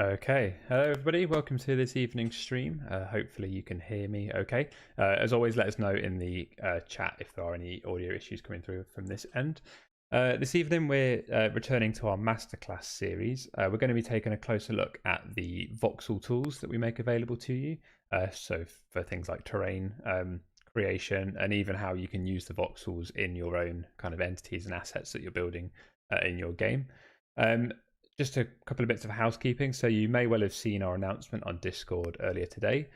Okay, hello everybody, welcome to this evening's stream. Hopefully you can hear me okay. As always, let us know in the chat if there are any audio issues coming through from this end. This evening we're returning to our Masterclass series. We're going to be taking a closer look at the voxel tools that we make available to you. So for things like terrain creation, and even how you can use the voxels in your own kind of entities and assets that you're building in your game. Just a couple of bits of housekeeping. So you may well have seen our announcement on Discord earlier today.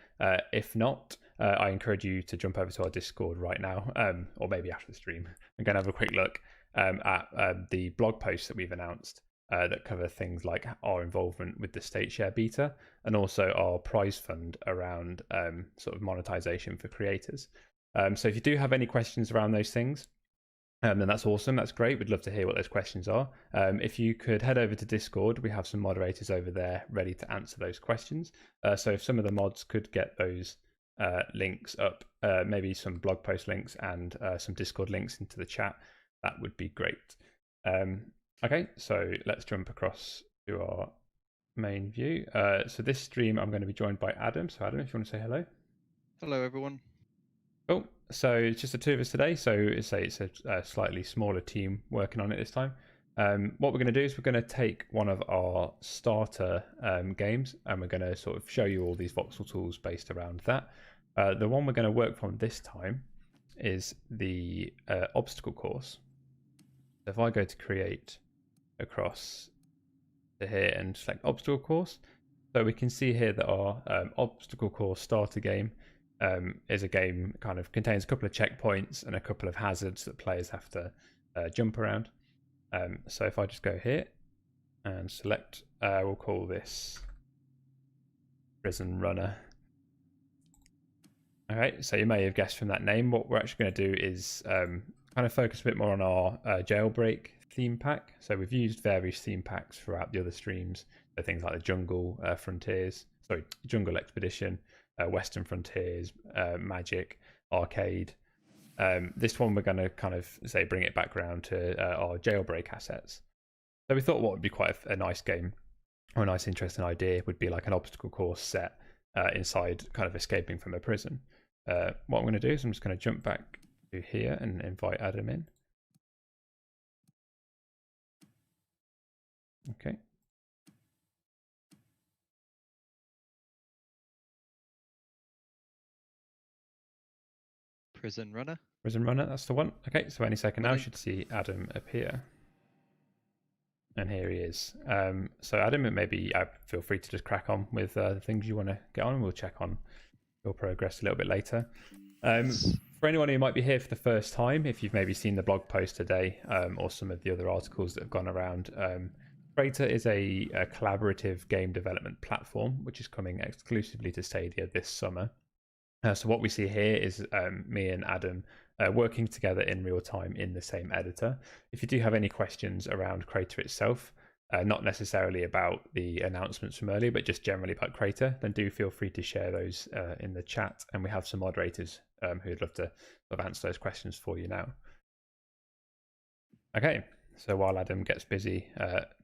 If not, I encourage you to jump over to our Discord right now, or maybe after the stream, and go and have a quick look at the blog posts that we've announced that cover things like our involvement with the state share beta and also our prize fund around sort of monetization for creators. So if you do have any questions around those things, then that's awesome. That's great. We'd love to hear what those questions are. If you could head over to Discord, we have some moderators over there ready to answer those questions. So if some of the mods could get those links up, maybe some blog post links and some Discord links into the chat, that would be great. Okay, so let's jump across to our main view. So this stream, I'm going to be joined by Adam. So Adam, if you want to say hello. Hello, everyone. Cool. So it's just the two of us today. So it's a slightly smaller team working on it this time. What we're going to do is we're going to take one of our starter games and we're going to sort of show you all these voxel tools based around that. The one we're going to work from this time is the obstacle course. So if I go to create across to here and select obstacle course, so we can see here that our obstacle course starter game is a game kind of contains a couple of checkpoints and a couple of hazards that players have to jump around. So if I just go here and select, we'll call this Prison Runner. All right, so you may have guessed from that name, what we're actually going to do is kind of focus a bit more on our jailbreak theme pack. So we've used various theme packs throughout the other streams, so things like the Jungle Jungle Expedition, Western Frontiers, Magic, Arcade. This one we're going to kind of bring it back around to our jailbreak assets. So we thought what would be quite a nice game or a nice interesting idea would be like an obstacle course set inside kind of escaping from a prison. What I'm going to do is I'm just going to jump back to here and invite Adam in. Okay. Prison Runner. Prison Runner, that's the one. Okay, so any second now you should see Adam appear. And here he is. So Adam, maybe feel free to just crack on with the things you want to get on, and we'll check on your progress a little bit later. For anyone who might be here for the first time, if you've maybe seen the blog post today or some of the other articles that have gone around, Crayta is a collaborative game development platform which is coming exclusively to Stadia this summer. So what we see here is me and Adam working together in real time in the same editor. If you do have any questions around Crayta itself, not necessarily about the announcements from earlier, but just generally about Crayta, then do feel free to share those in the chat, and we have some moderators who'd love to sort of answer those questions for you now. Okay, so while Adam gets busy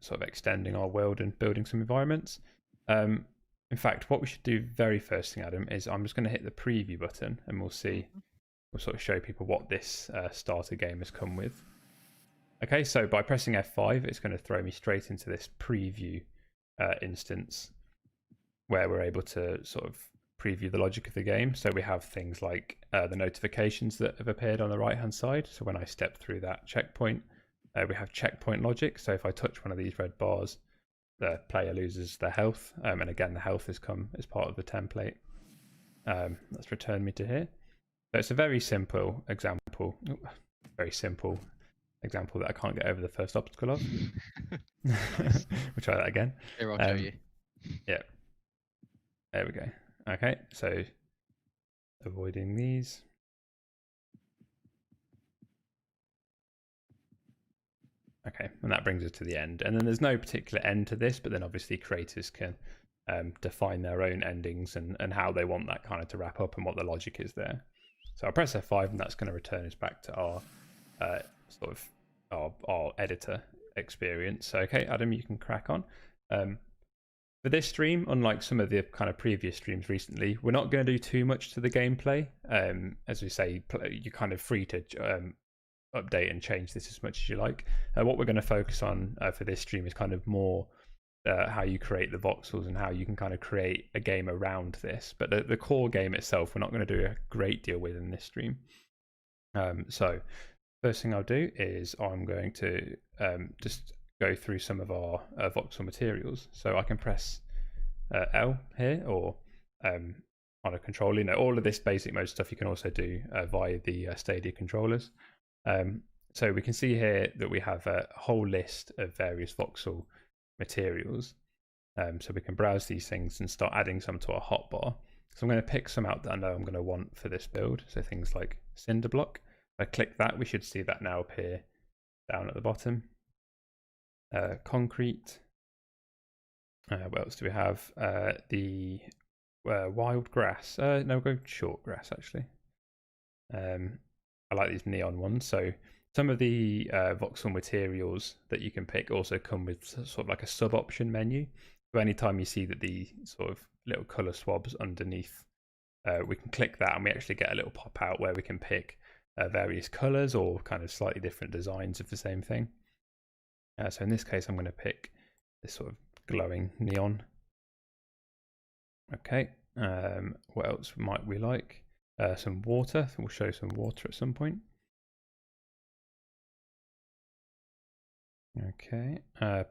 sort of extending our world and building some environments, in fact, what we should do very first thing, Adam, is I'm just going to hit the preview button and we'll see, we'll sort of show people what this starter game has come with. Okay, so by pressing F5, it's going to throw me straight into this preview instance where we're able to sort of preview the logic of the game. So we have things like the notifications that have appeared on the right-hand side. So when I step through that checkpoint, we have checkpoint logic. So if I touch one of these red bars, the player loses their health, and again the health has come as part of the template. Let's return me to here. So it's a very simple example, that I can't get over the first obstacle of. Nice. We'll try that again. Here, I'll show you. Yeah, there we go. Okay, so avoiding these. Okay, and that brings us to the end. And then there's no particular end to this, but then obviously creators can define their own endings and how they want that kind of to wrap up and what the logic is there. So I'll press F5 and that's going to return us back to our sort of our editor experience. So, okay, Adam, you can crack on. For this stream, unlike some of the kind of previous streams recently, we're not going to do too much to the gameplay. As we say, you're kind of free to update and change this as much as you like. What we're going to focus on for this stream is kind of more how you create the voxels and how you can kind of create a game around this. But the core game itself, we're not going to do a great deal with in this stream. So first thing I'll do is I'm going to just go through some of our voxel materials. So I can press L here, or on a controller. You know, all of this basic mode stuff you can also do via the Stadia controllers. So we can see here that we have a whole list of various voxel materials. So we can browse these things and start adding some to our hotbar. So I'm going to pick some out that I know I'm going to want for this build. So things like cinder block. If I click that, we should see that now appear down at the bottom. Concrete. What else do we have? The wild grass. No, we'll go short grass actually. I like these neon ones. So some of the voxel materials that you can pick also come with sort of like a sub option menu. So anytime you see that the sort of little color swabs underneath, we can click that and we actually get a little pop out where we can pick various colors or kind of slightly different designs of the same thing. So in this case, I'm going to pick this sort of glowing neon. Okay. What else might we like? Some water. We'll show some water at some point. Okay.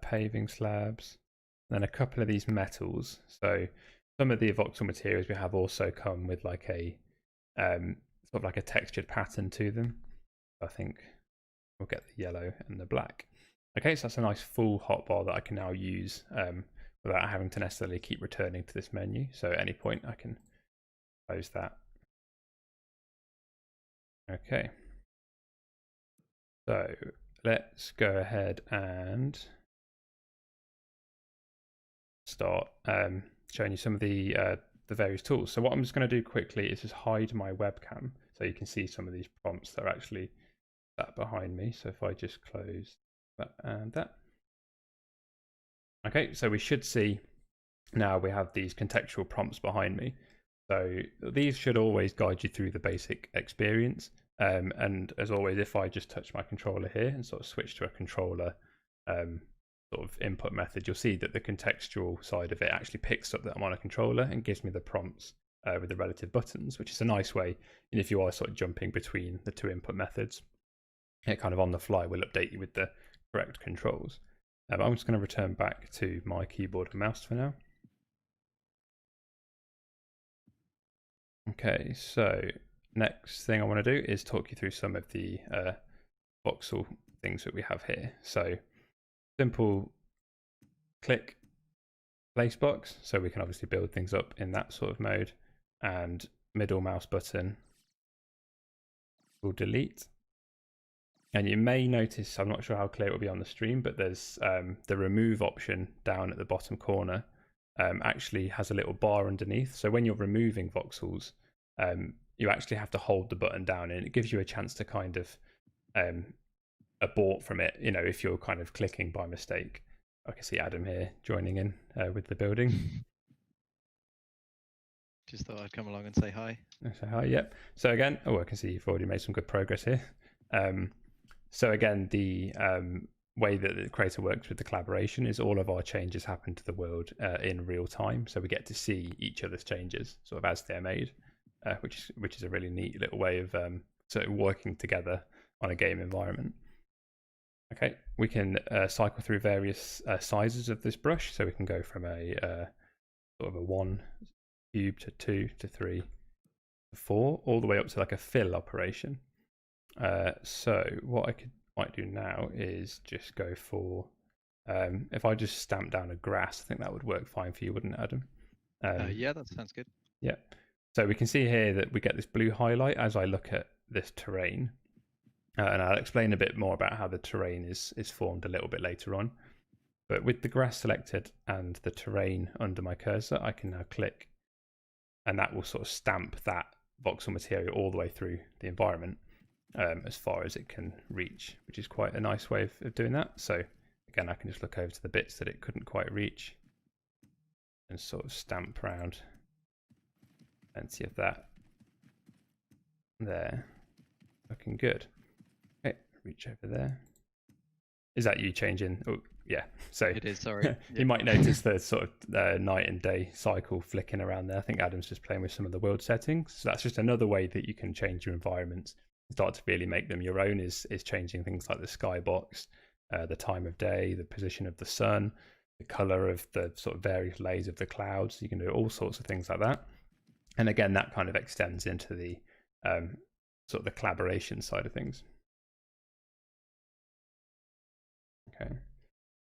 Paving slabs. Then a couple of these metals. So some of the voxel materials we have also come with like a sort of like a textured pattern to them. I think we'll get the yellow and the black. Okay, so that's a nice full hotbar that I can now use without having to necessarily keep returning to this menu. So at any point I can close that. Okay. So let's go ahead and start showing you some of the various tools. So what I'm just going to do quickly is just hide my webcam so you can see some of these prompts that are actually sat behind me. So if I just close that and that. Okay, so we should see now we have these contextual prompts behind me. So these should always guide you through the basic experience. And as always, if I just touch my controller here and sort of switch to a controller sort of input method, you'll see that the contextual side of it actually picks up that I'm on a controller and gives me the prompts with the relative buttons, which is a nice way. And if you are sort of jumping between the two input methods, it kind of on the fly will update you with the correct controls. But I'm just going to return back to my keyboard and mouse for now. Okay, so next thing I want to do is talk you through some of the voxel things that we have here. So simple click place box, so we can obviously build things up in that sort of mode, and middle mouse button will delete. And you may notice, I'm not sure how clear it will be on the stream, but there's the remove option down at the bottom corner actually has a little bar underneath. So when you're removing voxels, you actually have to hold the button down, and it gives you a chance to kind of abort from it, you know, if you're kind of clicking by mistake. I can see Adam here joining in with the building. Just thought I'd come along and say hi. Say hi, yep. So again, oh, I can see you've already made some good progress here. So again, the way that the Crayta works with the collaboration is all of our changes happen to the world in real time. So we get to see each other's changes sort of as they're made, which is a really neat little way of sort of working together on a game environment. Okay, we can cycle through various sizes of this brush. So we can go from a sort of a 1 cube to 2 to 3 to 4, all the way up to like a fill operation. So what I might do now is just go for, if I just stamp down a grass, I think that would work fine for you, wouldn't it, Adam? Yeah, that sounds good. Yeah. So we can see here that we get this blue highlight as I look at this terrain. And I'll explain a bit more about how the terrain is formed a little bit later on. But with the grass selected and the terrain under my cursor, I can now click, and that will sort of stamp that voxel material all the way through the environment as far as it can reach, which is quite a nice way of doing that. So again, I can just look over to the bits that it couldn't quite reach and sort of stamp around. Plenty of that there. Looking good. Okay, reach over there. Is that you changing? Oh, yeah. So it is, sorry. You might notice the sort of night and day cycle flicking around there. I think Adam's just playing with some of the world settings. So that's just another way that you can change your environments, start to really make them your own, is changing things like the skybox, the time of day, the position of the sun, the color of the sort of various layers of the clouds. You can do all sorts of things like that. And again, that kind of extends into the sort of the collaboration side of things. Okay.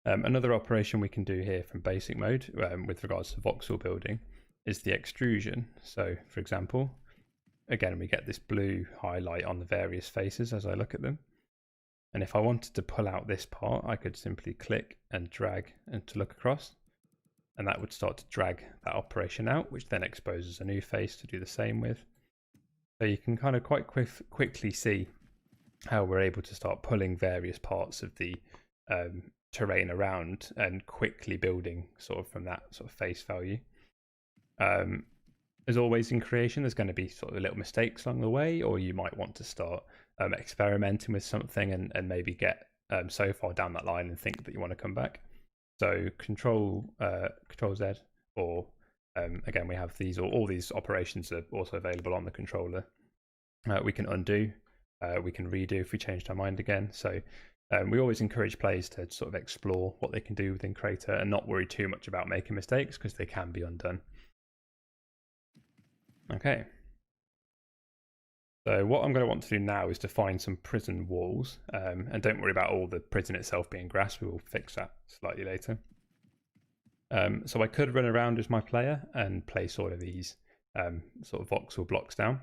Another operation we can do here from basic mode with regards to voxel building is the extrusion. So for example, again, we get this blue highlight on the various faces as I look at them. And if I wanted to pull out this part, I could simply click and drag and to look across. And that would start to drag that operation out, which then exposes a new face to do the same with. So you can kind of quite quickly see how we're able to start pulling various parts of the terrain around and quickly building sort of from that sort of face value. As always in creation, there's going to be sort of little mistakes along the way, or you might want to start experimenting with something and maybe get so far down that line and think that you want to come back. So Control Z, or again, we have these, or all these operations are also available on the controller. We can undo, we can redo if we changed our mind again. So we always encourage players to sort of explore what they can do within Crayta and not worry too much about making mistakes, because they can be undone. Okay. So what I'm going to want to do now is define some prison walls, and don't worry about all the prison itself being grass. We will fix that slightly later. So I could run around as my player and place all of these sort of voxel blocks down.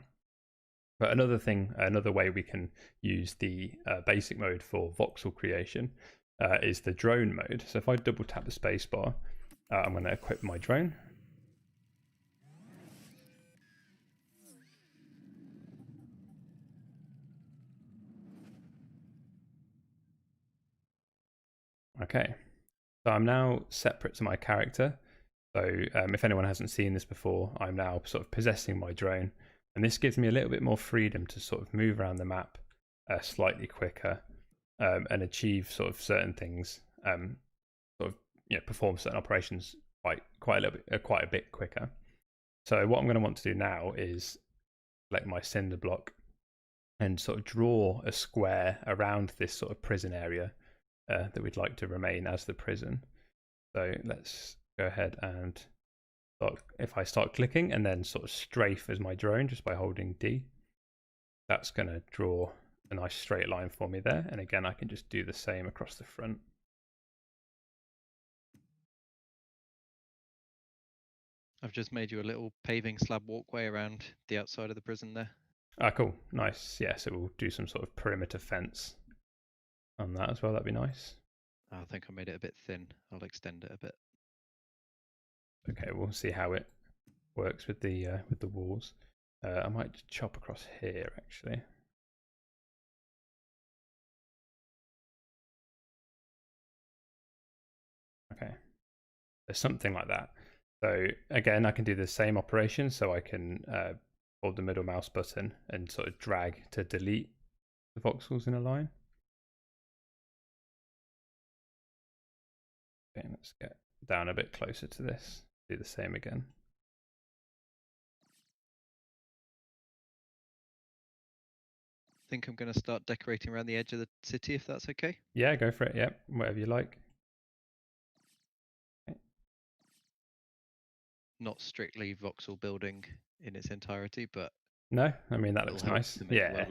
But another way we can use the basic mode for voxel creation is the drone mode. So if I double tap the spacebar, I'm going to equip my drone. Okay, so I'm now separate to my character. So if anyone hasn't seen this before, I'm now sort of possessing my drone, and this gives me a little bit more freedom to sort of move around the map slightly quicker and achieve sort of certain things, sort of perform certain operations quite a bit quicker. So what I'm going to want to do now is select my cinder block and sort of draw a square around this sort of prison area that we'd like to remain as the prison. So let's go ahead and if I start clicking and then sort of strafe as my drone just by holding D, that's going to draw a nice straight line for me there. And again, I can just do the same across the front. I've just made you a little paving slab walkway around the outside of the prison there. Ah, cool. Nice. Yeah, so we'll do some sort of perimeter fence on that as well. That'd be nice. I think I made it a bit thin. I'll extend it a bit. Okay, we'll see how it works with the walls. I might chop across here actually. Okay, there's something like that. So again, I can do the same operation. So I can hold the middle mouse button and sort of drag to delete the voxels in a line. Okay, let's get down a bit closer to this. Do the same again. I think I'm going to start decorating around the edge of the city, if that's okay. Yeah, go for it. Yeah, whatever you like. Okay. Not strictly voxel building in its entirety, but no, I mean that looks nice. Yeah,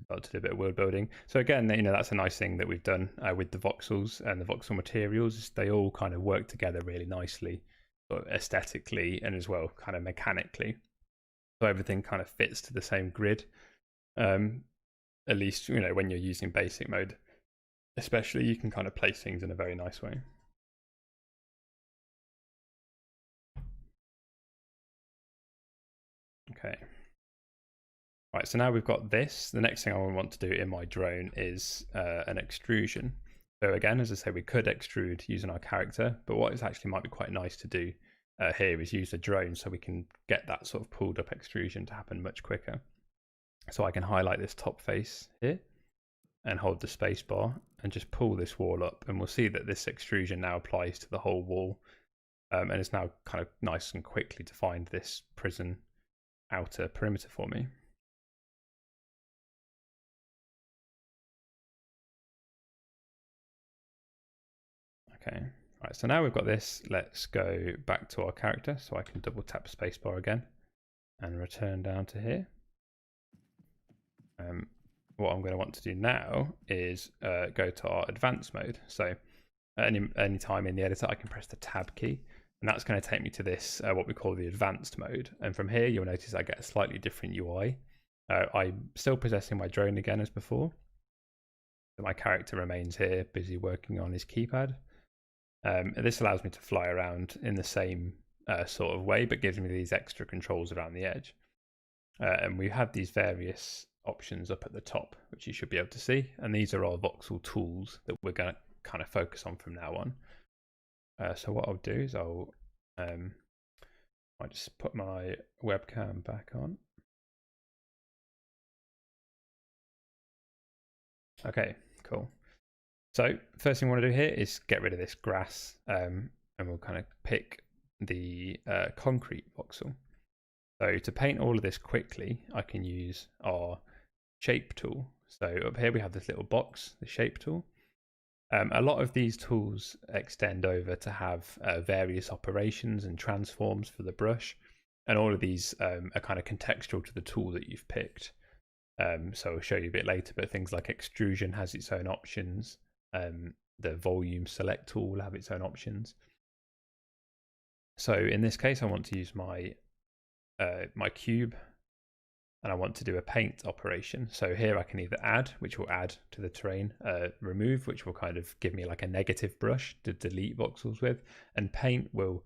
got to do a bit of world building. So again, that's a nice thing that we've done with the voxels and the voxel materials. They all kind of work together really nicely, but aesthetically and as well kind of mechanically. So everything kind of fits to the same grid. At least when you're using basic mode, especially, you can kind of place things in a very nice way. Okay. Right, so now we've got this. The next thing I want to do in my drone is an extrusion. So again, as I say, we could extrude using our character, but what is actually might be quite nice to do here is use a drone so we can get that sort of pulled up extrusion to happen much quicker. So I can highlight this top face here and hold the space bar and just pull this wall up, and we'll see that this extrusion now applies to the whole wall, and it's now kind of nice and quickly defined this prison outer perimeter for me. Okay, right, so now we've got this, let's go back to our character, so I can double tap spacebar again and return down to here. What I'm going to want to do now is go to our advanced mode. So any time in the editor, I can press the tab key, and that's going to take me to this, what we call the advanced mode. And from here, you'll notice I get a slightly different UI. I'm still possessing my drone again as before. So my character remains here, busy working on his keypad. This allows me to fly around in the same sort of way, but gives me these extra controls around the edge. And we have these various options up at the top, which you should be able to see. And these are our voxel tools that we're going to kind of focus on from now on. So what I'll do is I'll just put my webcam back on. Okay, cool. So first thing I want to do here is get rid of this grass, and we'll kind of pick the concrete voxel. So to paint all of this quickly, I can use our shape tool. So up here we have this little box, the shape tool. A lot of these tools extend over to have various operations and transforms for the brush, and all of these are kind of contextual to the tool that you've picked. So I'll show you a bit later, but things like extrusion has its own options. The volume select tool will have its own options. So in this case, I want to use my my cube, and I want to do a paint operation. So here I can either add, which will add to the terrain, remove, which will kind of give me like a negative brush to delete voxels with, and paint will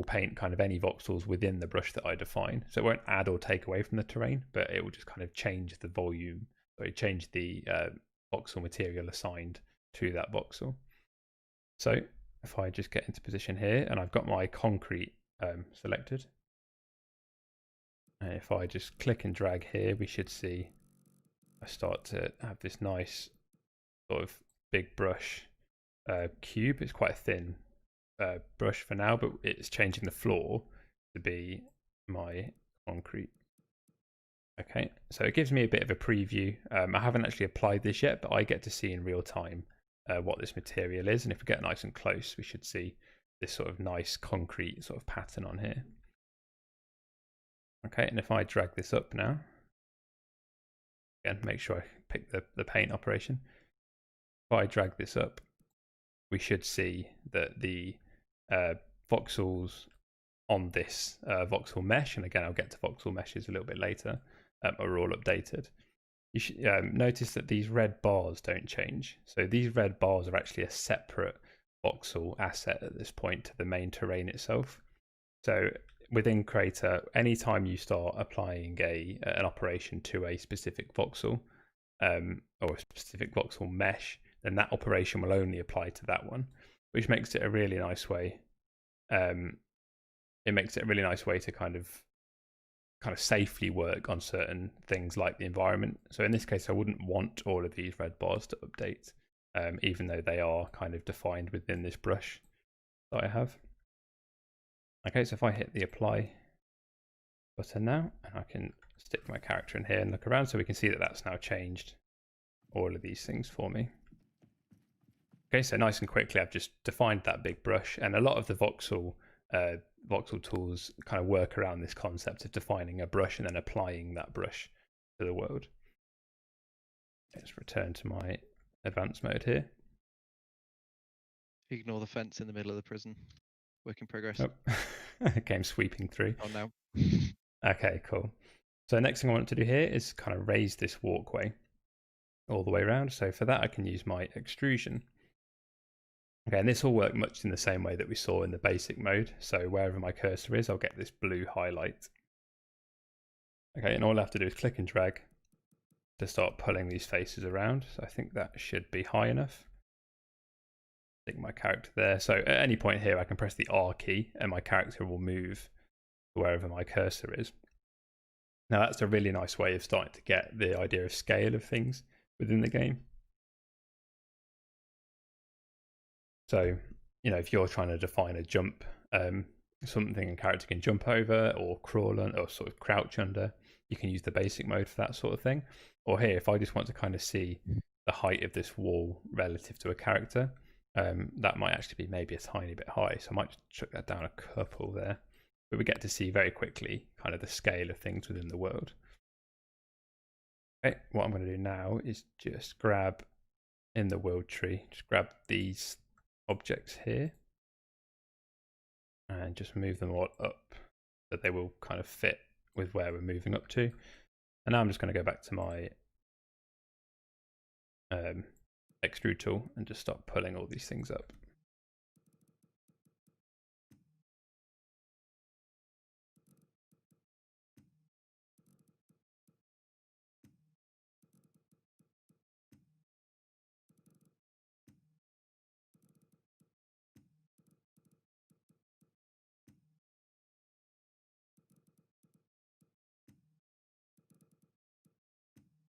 paint kind of any voxels within the brush that I define. So it won't add or take away from the terrain, but it will just kind of change the volume, or change the voxel material assigned to that voxel. So if I just get into position here, and I've got my concrete selected, and if I just click and drag here, we should see I start to have this nice sort of big brush cube. It's quite a thin brush for now, but it's changing the floor to be my concrete. Okay, so it gives me a bit of a preview. I haven't actually applied this yet, but I get to see in real time what this material is. And if we get nice and close, we should see this sort of nice concrete sort of pattern on here. Okay, and if I drag this up now, again, make sure I pick the paint operation. If I drag this up, we should see that the voxels on this voxel mesh, and again, I'll get to voxel meshes a little bit later, are all updated. You should notice that these red bars don't change. So these red bars are actually a separate voxel asset at this point to the main terrain itself. So within Crayta, anytime you start applying an operation to a specific voxel or a specific voxel mesh, then that operation will only apply to that one, which makes it a really nice way. It makes it a really nice way to kind of safely work on certain things like the environment. So in this case, I wouldn't want all of these red bars to update, even though they are kind of defined within this brush that I have. Okay, so if I hit the apply button now, and I can stick my character in here and look around, so we can see that that's now changed all of these things for me. Okay, so nice and quickly, I've just defined that big brush, and a lot of the voxel tools kind of work around this concept of defining a brush and then applying that brush to the world. Let's return to my advanced mode here. Ignore the fence in the middle of the prison. Work in progress. Oh, came sweeping through. Oh no. Okay, cool. So next thing I want to do here is kind of raise this walkway all the way around. So for that, I can use my extrusion. Okay, and this will work much in the same way that we saw in the basic mode. So wherever my cursor is, I'll get this blue highlight. Okay, and all I have to do is click and drag to start pulling these faces around. So I think that should be high enough. stick my character there. So at any point here, I can press the R key and my character will move to wherever my cursor is. Now that's a really nice way of starting to get the idea of scale of things within the game. So, you know, if you're trying to define a jump, something a character can jump over or crawl on, or sort of crouch under, you can use the basic mode for that sort of thing. Or here, if I just want to kind of see the height of this wall relative to a character, that might actually be maybe a tiny bit high. So I might chuck that down a couple there. But we get to see very quickly kind of the scale of things within the world. Okay, what I'm going to do now is just grab in the world tree, just grab these objects here and just move them all up so that they will kind of fit with where we're moving up to. And now I'm just going to go back to my extrude tool and just start pulling all these things up.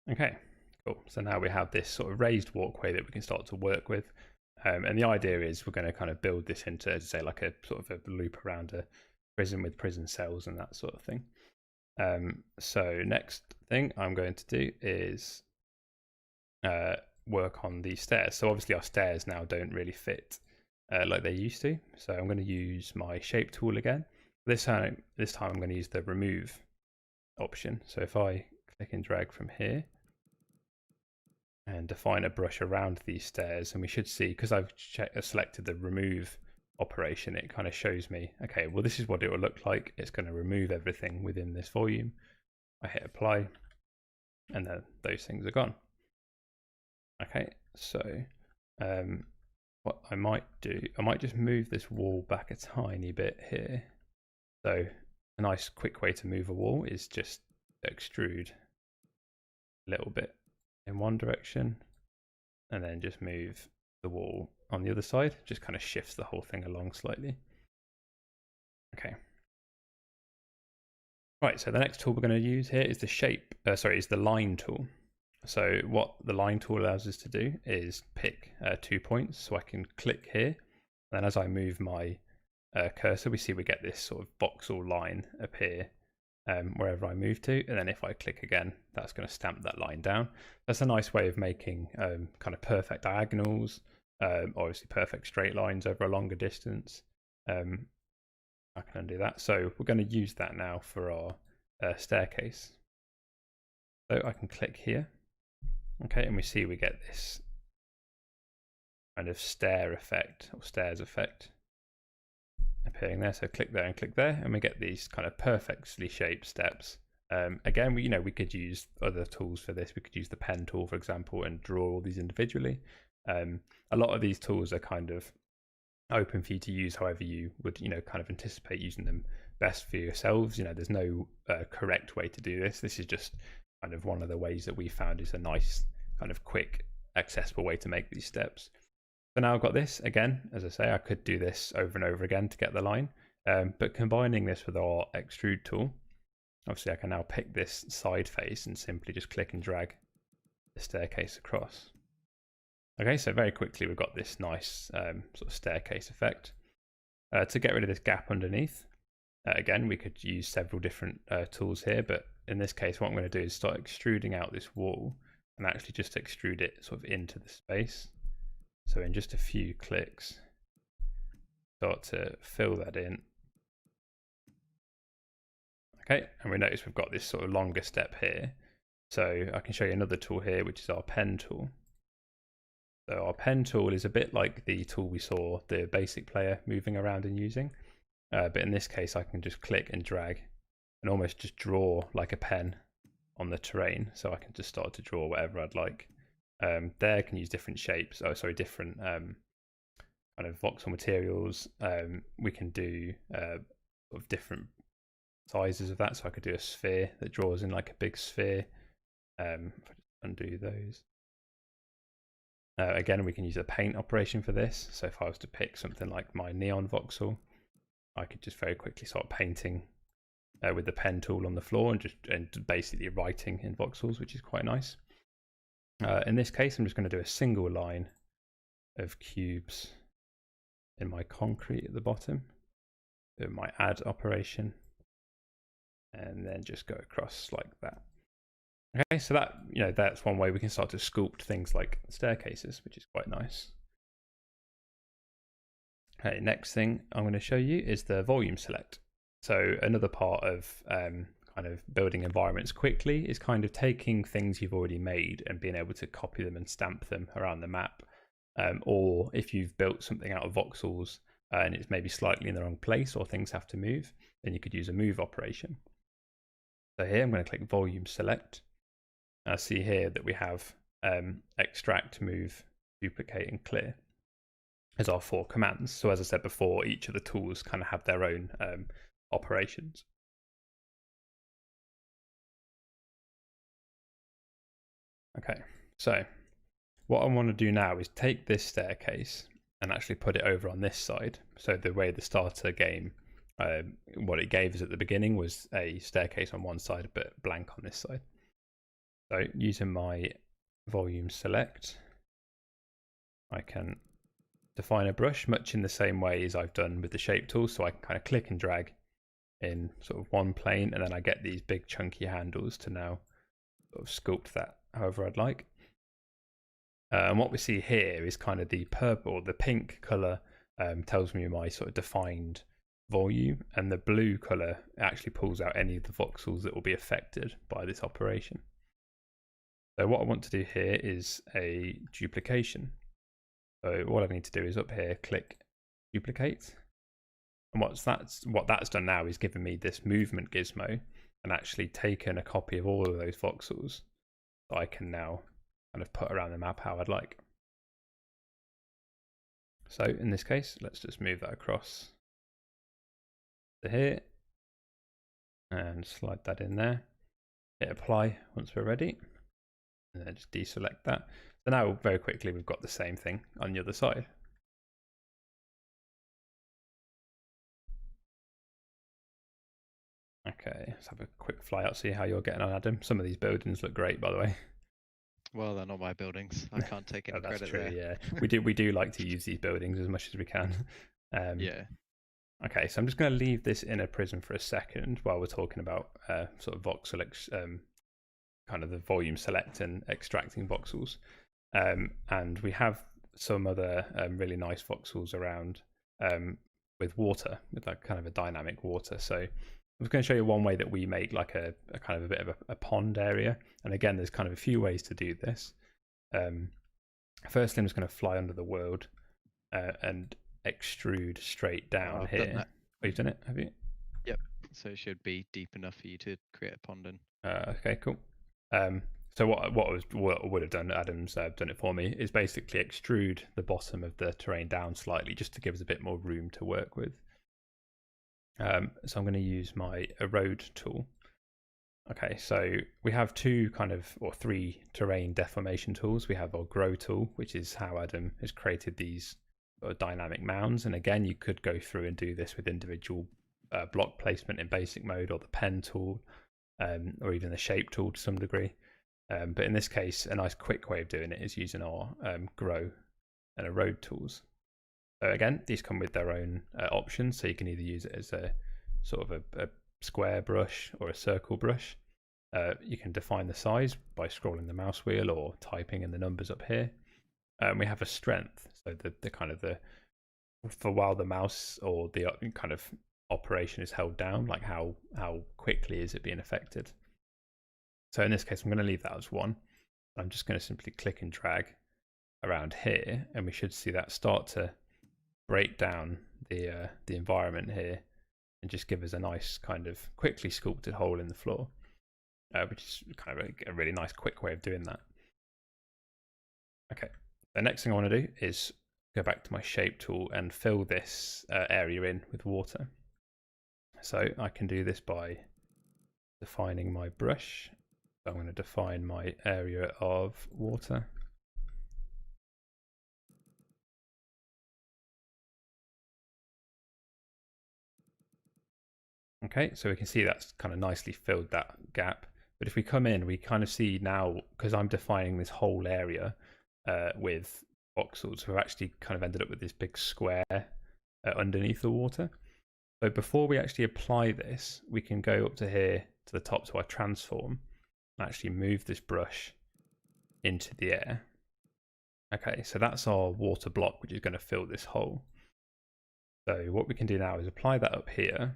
Okay, cool. So now we have this sort of raised walkway that we can start to work with. And the idea is we're going to kind of build this into, as I say, like a sort of a loop around a prison with prison cells and that sort of thing. So next thing I'm going to do is work on these stairs. So obviously our stairs now don't really fit like they used to. So I'm going to use my shape tool again. This time I'm going to use the remove option. So if I click and drag from here and define a brush around these stairs, and we should see, because I've selected the remove operation, it kind of shows me, okay, well this is what it will look like. It's going to remove everything within this volume. I hit apply and then those things are gone. Okay, so what I might do, I might just move this wall back a tiny bit here. So a nice quick way to move a wall is just extrude a little bit in one direction and then just move the wall on the other side. Just kind of shifts the whole thing along slightly. Okay. Right, so the next tool we're going to use here is the line tool. So what the line tool allows us to do is pick 2 points. So I can click here, and then as I move my cursor, we see we get this sort of voxel line appear wherever I move to, and then if I click again, that's going to stamp that line down. That's a nice way of making kind of perfect diagonals, obviously perfect straight lines over a longer distance. I can undo that. So we're going to use that now for our staircase. So I can click here. Okay, and we see we get this kind of stair effect or stairs effect appearing there. So click there and click there, and we get these kind of perfectly shaped steps. Again, we could use other tools for this. We could use the pen tool, for example, and draw all these individually. A lot of these tools are kind of open for you to use however you would, kind of anticipate using them best for yourselves. There's no correct way to do this. This is just kind of one of the ways that we found is a nice kind of quick accessible way to make these steps. So now I've got this again. As I say, I could do this over and over again to get the line, but combining this with our extrude tool, obviously I can now pick this side face and simply just click and drag the staircase across. Okay, so very quickly we've got this nice sort of staircase effect. To get rid of this gap underneath, again, we could use several different tools here, but in this case, what I'm going to do is start extruding out this wall and actually just extrude it sort of into the space. So in just a few clicks, start to fill that in. Okay, and we notice we've got this sort of longer step here. So I can show you another tool here, which is our pen tool. So our pen tool is a bit like the tool we saw the basic player moving around and using. But in this case, I can just click and drag and almost just draw like a pen on the terrain. So I can just start to draw whatever I'd like. There I can use different shapes, different kind of voxel materials. We can do sort of different sizes of that. So I could do a sphere that draws in like a big sphere. If I just undo those. Again, we can use a paint operation for this. So if I was to pick something like my neon voxel, I could just very quickly start painting with the pen tool on the floor and basically writing in voxels, which is quite nice. In this case, I'm just going to do a single line of cubes in my concrete at the bottom, do my add operation, and then just go across like that. Okay, so that, that's one way we can start to sculpt things like staircases, which is quite nice. Okay, next thing I'm going to show you is the volume select. So another part of kind of building environments quickly is kind of taking things you've already made and being able to copy them and stamp them around the map. Or if you've built something out of voxels and it's maybe slightly in the wrong place or things have to move, then you could use a move operation. So here I'm going to click volume select. I see here that we have extract, move, duplicate, and clear as our 4 commands. So as I said before, each of the tools kind of have their own operations. Okay, so what I want to do now is take this staircase and actually put it over on this side. So the way the starter game, what it gave us at the beginning was a staircase on one side, but blank on this side. So using my volume select, I can define a brush much in the same way as I've done with the shape tool. So I can kind of click and drag in sort of one plane, and then I get these big chunky handles to now sort of sculpt that however I'd like. And what we see here is kind of the purple or the pink color tells me my sort of defined volume, and the blue color actually pulls out any of the voxels that will be affected by this operation. So what I want to do here is a duplication. So what I need to do is up here, click duplicate. And what that's done now is given me this movement gizmo and actually taken a copy of all of those voxels that I can now kind of put around the map how I'd like. So in this case, let's just move that across to here and slide that in there. Hit apply once we're ready. And then just deselect that. So now very quickly we've got the same thing on the other side. Okay, let's have a quick fly out, see how you're getting on, Adam. Some of these buildings look great, by the way. Well, they're not my buildings. I can't take any That's credit true, there. Yeah. We do like to use these buildings as much as we can. Yeah. Okay, so I'm just going to leave this in a prism for a second while we're talking about sort of voxel kind of the volume select and extracting voxels. And we have some other really nice voxels around with water, with like kind of a dynamic water. So I'm going to show you one way that we make like a kind of a bit of a pond area. And again, there's kind of a few ways to do this. Firstly, I'm just going to fly under the world and extrude straight down I've here. done that. Oh, you've done it, have you? Yep. So it should be deep enough for you to create a pond in. Okay, cool. So what I would have done, Adam's done it for me, is basically extrude the bottom of the terrain down slightly just to give us a bit more room to work with. So I'm going to use my erode tool. Okay, so we have three terrain deformation tools. We have our grow tool, which is how Adam has created these dynamic mounds. And again, you could go through and do this with individual block placement in basic mode, or the pen tool, or even the shape tool to some degree. But in this case, a nice quick way of doing it is using our grow and erode tools. So again, these come with their own options. So you can either use it as a sort of a square brush or a circle brush. You can define the size by scrolling the mouse wheel or typing in the numbers up here. We have a strength, so the kind of for while the mouse or the kind of operation is held down, like how quickly is it being affected. So in this case, I'm going to leave that as 1. I'm just going to simply click and drag around here, and we should see that start to break down the environment here and just give us a nice kind of quickly sculpted hole in the floor, which is kind of a really nice quick way of doing that. Okay, the next thing I want to do is go back to my shape tool and fill this area in with water. So I can do this by defining my brush. So I'm going to define my area of water. Okay, so we can see that's kind of nicely filled that gap. But if we come in, we kind of see now, because I'm defining this whole area with voxels, we've actually kind of ended up with this big square underneath the water. So before we actually apply this, we can go up to here to the top to our transform and actually move this brush into the air. Okay, so that's our water block, which is going to fill this hole. So what we can do now is apply that up here.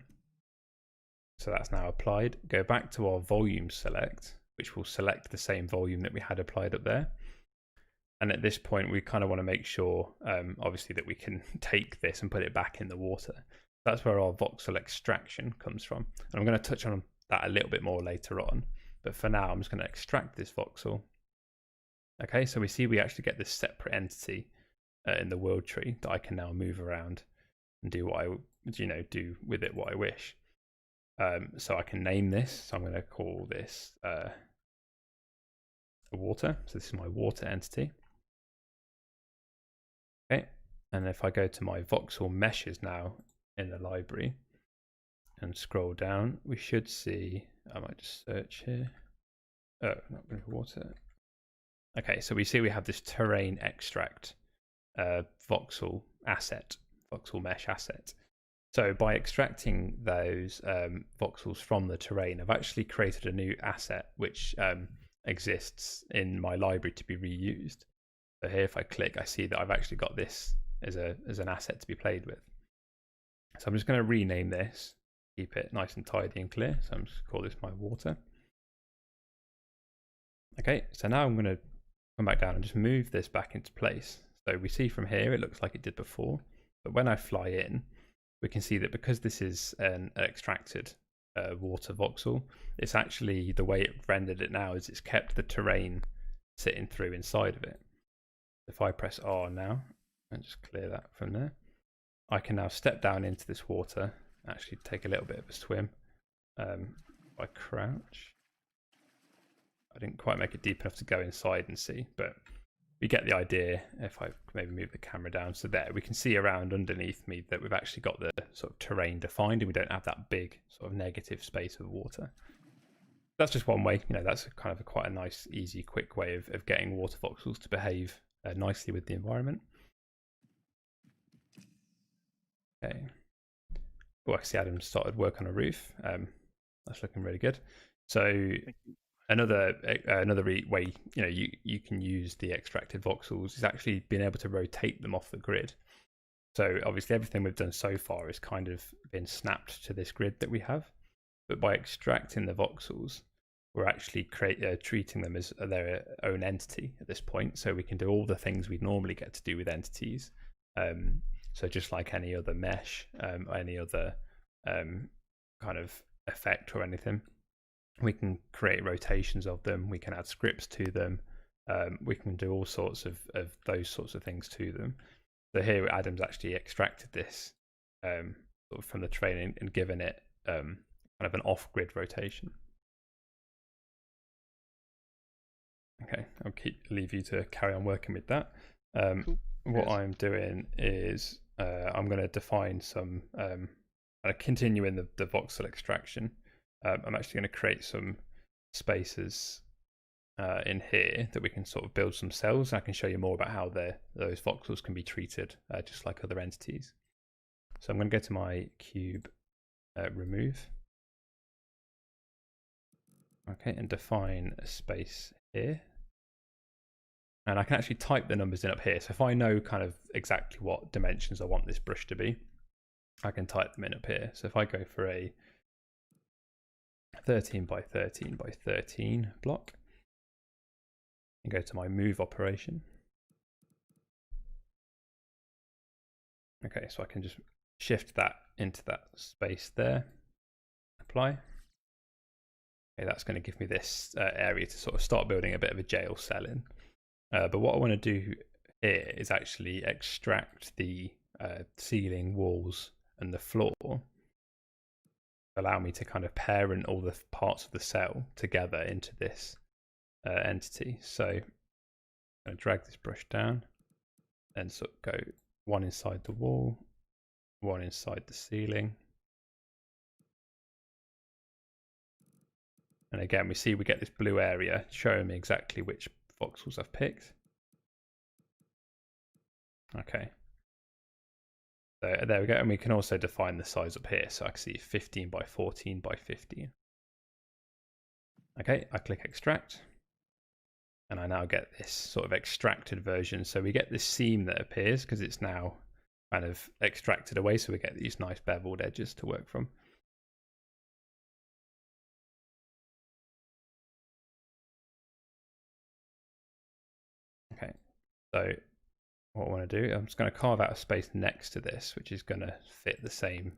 So that's now applied. Go back to our volume select, which will select the same volume that we had applied up there. And at this point, we kind of want to make sure, obviously, that we can take this and put it back in the water. That's where our voxel extraction comes from. And I'm going to touch on that a little bit more later on. But for now, I'm just going to extract this voxel. Okay, so we see we actually get this separate entity in the world tree that I can now move around and do what I, do with it what I wish. So I can name this. So I'm going to call this water. So this is my water entity. Okay, and if I go to my voxel meshes now in the library and scroll down, we should see, I might just search here. Oh, not going to water. Okay, so we see we have this terrain extract voxel asset, voxel mesh asset. So by extracting those voxels from the terrain, I've actually created a new asset which exists in my library to be reused. So here, if I click, I see that I've actually got this as an asset to be played with. So I'm just going to rename this, keep it nice and tidy and clear. So I'm just going to call this my water. Okay, so now I'm going to come back down and just move this back into place. So we see from here, it looks like it did before. But when I fly in, we can see that because this is an extracted water voxel, it's actually, the way it rendered it now is it's kept the terrain sitting through inside of it. If I press R now and just clear that from there, I can now step down into this water, actually take a little bit of a swim. If I crouch, I didn't quite make it deep enough to go inside and see, but we get the idea. If I maybe move the camera down, so there we can see around underneath me that we've actually got the sort of terrain defined and we don't have that big sort of negative space of water. That's just one way, that's kind of quite a nice, easy, quick way of getting water voxels to behave nicely with the environment. Okay. Oh, I see Adam started work on a roof. That's looking really good. So another way you can use the extracted voxels is actually being able to rotate them off the grid. So obviously everything we've done so far has kind of been snapped to this grid that we have, but by extracting the voxels, we're actually treating them as their own entity at this point. So we can do all the things we'd normally get to do with entities. So just like any other mesh, any other kind of effect or anything, we can create rotations of them. We can add scripts to them. We can do all sorts of those sorts of things to them. So here Adam's actually extracted this sort of from the training and given it kind of an off-grid rotation. Okay, I'll leave you to carry on working with that. Cool. What I'm doing is I'm going to define some, continuing the voxel extraction. I'm actually going to create some spaces in here that we can sort of build some cells. I can show you more about how those voxels can be treated just like other entities. So I'm going to go to my cube, remove. Okay, and define a space here. And I can actually type the numbers in up here. So if I know kind of exactly what dimensions I want this brush to be, I can type them in up here. So if I go for a 13 by 13 by 13 block and go to my move operation. Okay, so I can just shift that into that space there, apply. Okay, that's going to give me this area to sort of start building a bit of a jail cell in. But what I want to do here is actually extract the ceiling, walls, and the floor. Allow me to kind of parent all the parts of the cell together into this entity. So I'm going to drag this brush down and sort of go one inside the wall, one inside the ceiling, And again, we see we get this blue area showing me exactly which voxels I've picked. Okay. So there we go. And we can also define the size up here. So I can see 15 by 14 by 15. Okay, I click extract. And I now get this sort of extracted version. So we get this seam that appears because it's now kind of extracted away. So we get these nice beveled edges to work from. Okay, so what I want to do, I'm just going to carve out a space next to this, which is going to fit the same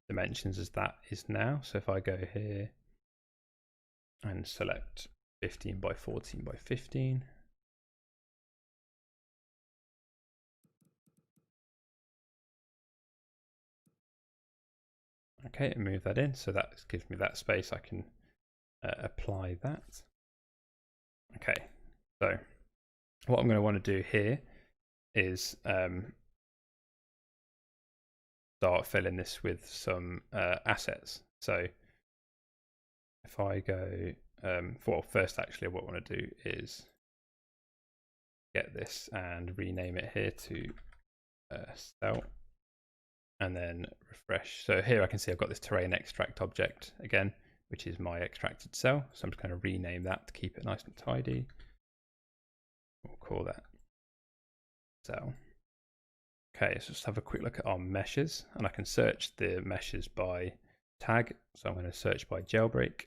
dimensions as that is now. So if I go here and select 15 by 14 by 15. Okay, and move that in. So that gives me that space. I can apply that. Okay, so what I'm going to want to do here is start filling this with some assets. So if I go, well, first actually what I want to do is get this and rename it here to cell, and then refresh. So here I can see I've got this terrain extract object again, which is my extracted cell. So I'm just going to rename that to keep it nice and tidy. We'll call that cell. Okay, so let's have a quick look at our meshes, and I can search the meshes by tag. So I'm going to search by jailbreak.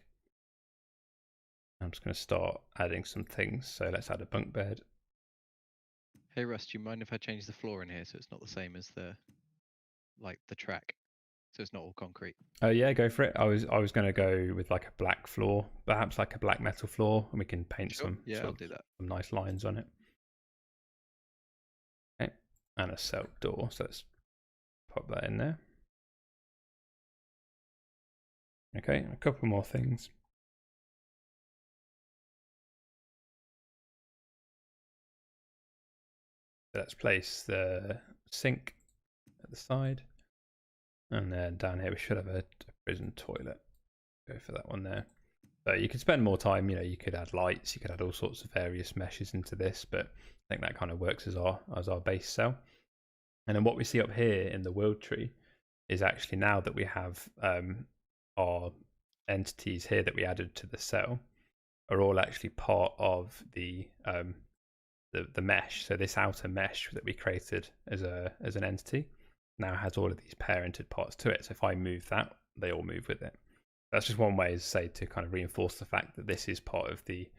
I'm just going to start adding some things. So let's add a bunk bed. Hey Russ, do you mind if I change the floor in here so it's not the same as the track? So it's not all concrete. Oh yeah, go for it. I was going to go with like a black floor, perhaps like a black metal floor, and we can paint some I'll do that. Some nice lines on it. Okay, and a cell door. So let's pop that in there. Okay, a couple more things. So let's place the sink at the side, and then down here we should have a prison toilet. Go for that one there. So you could spend more time, you know, you could add lights, you could add all sorts of various meshes into this, but I think that kind of works as our base cell. And then what we see up here in the world tree is actually now that we have our entities here that we added to the cell are all actually part of the mesh. So this outer mesh that we created as an entity now has all of these parented parts to it. So if I move that, they all move with it. That's just one way, as I say, to kind of reinforce the fact that this is part of the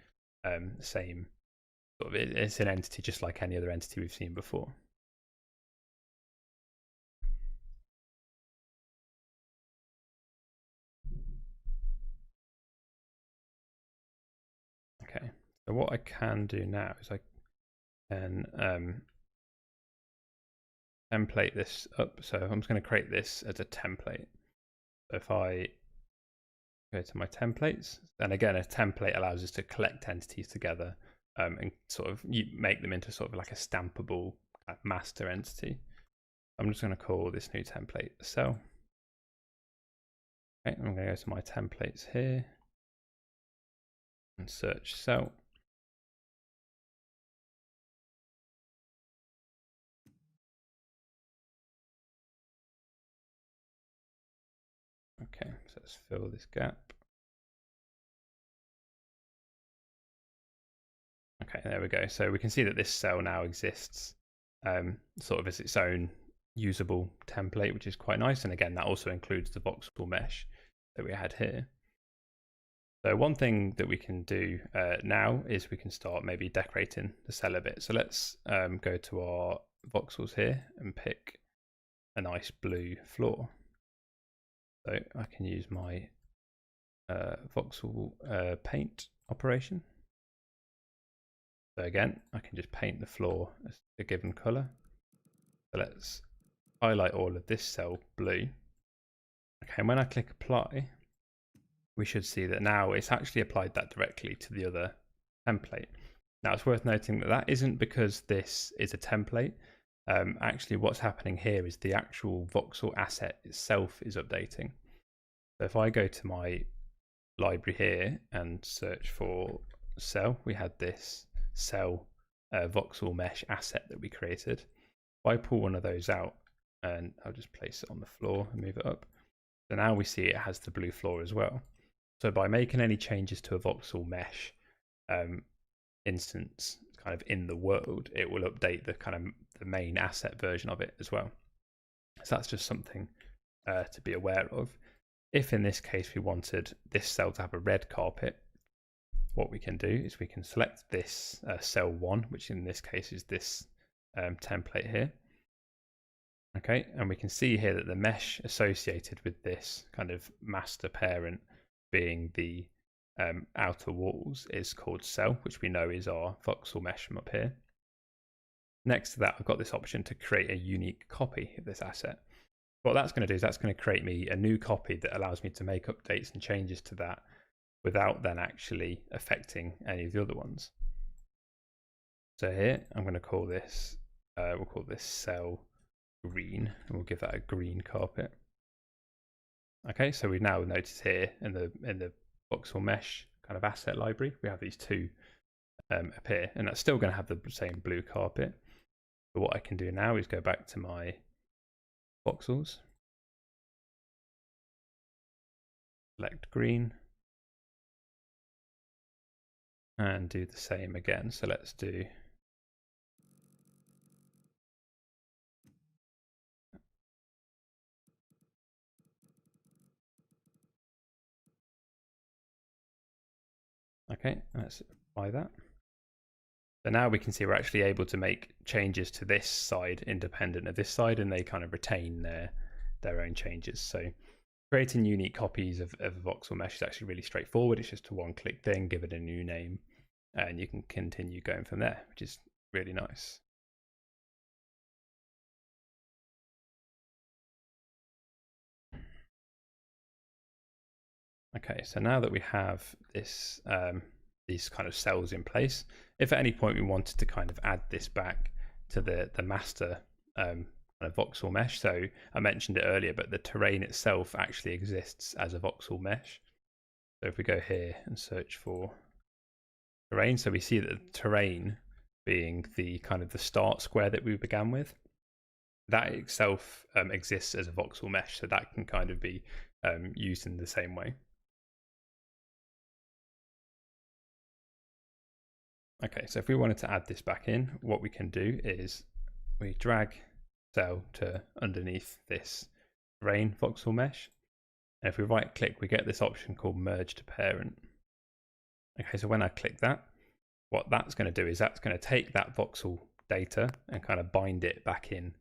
same sort of, it's an entity just like any other entity we've seen before. Okay, so what I can do now is I can template this up. So I'm just going to create this as a template. So if I go to my templates, then again, a template allows us to collect entities together and sort of make them into sort of like a stampable master entity. I'm just going to call this new template cell. Okay, I'm going to go to my templates here and search cell. Okay, so let's fill this gap. Okay, there we go. So we can see that this cell now exists sort of as its own usable template, which is quite nice. And again, that also includes the voxel mesh that we had here. So one thing that we can do now is we can start maybe decorating the cell a bit. So let's go to our voxels here and pick a nice blue floor. So I can use my voxel paint operation. So again, I can just paint the floor as a given color. So let's highlight all of this cell blue. Okay, and when I click apply, we should see that now it's actually applied that directly to the other template. Now it's worth noting that that isn't because this is a template. Actually what's happening here is the actual voxel asset itself is updating. So if I go to my library here and search for cell, we had this cell voxel mesh asset that we created. If I pull one of those out, and I'll just place it on the floor and move it up, so now we see it has the blue floor as well. So by making any changes to a voxel mesh instance kind of in the world, it will update the kind of the main asset version of it as well. So that's just something to be aware of. If in this case we wanted this cell to have a red carpet, what we can do is we can select this cell 1, which in this case is this template here. Okay, and we can see here that the mesh associated with this kind of master parent being the outer walls is called cell, which we know is our voxel mesh from up here. Next to that, I've got this option to create a unique copy of this asset. What that's going to do is that's going to create me a new copy that allows me to make updates and changes to that without then actually affecting any of the other ones. So here, I'm going to call this, we'll call this cell green, and we'll give that a green carpet. Okay, so we now notice here in the voxel mesh kind of asset library, we have these two appear, and that's still going to have the same blue carpet. But what I can do now is go back to my voxels, select green, and do the same again. So let's do okay, let's apply that. So now we can see we're actually able to make changes to this side independent of this side, and they kind of retain their own changes. So creating unique copies of a voxel mesh is actually really straightforward. It's just a one-click thing, give it a new name, and you can continue going from there, which is really nice. Okay, so now that we have this these kind of cells in place, if at any point we wanted to kind of add this back to the master kind of voxel mesh, so I mentioned it earlier, but the terrain itself actually exists as a voxel mesh. So if we go here and search for terrain, so we see that the terrain being the kind of the start square that we began with, that itself exists as a voxel mesh, so that can kind of be used in the same way. Okay, so if we wanted to add this back in, what we can do is we drag cell to underneath this terrain voxel mesh. And if we right click, we get this option called merge to parent. Okay, so when I click that, what that's going to do is that's going to take that voxel data and kind of bind it back in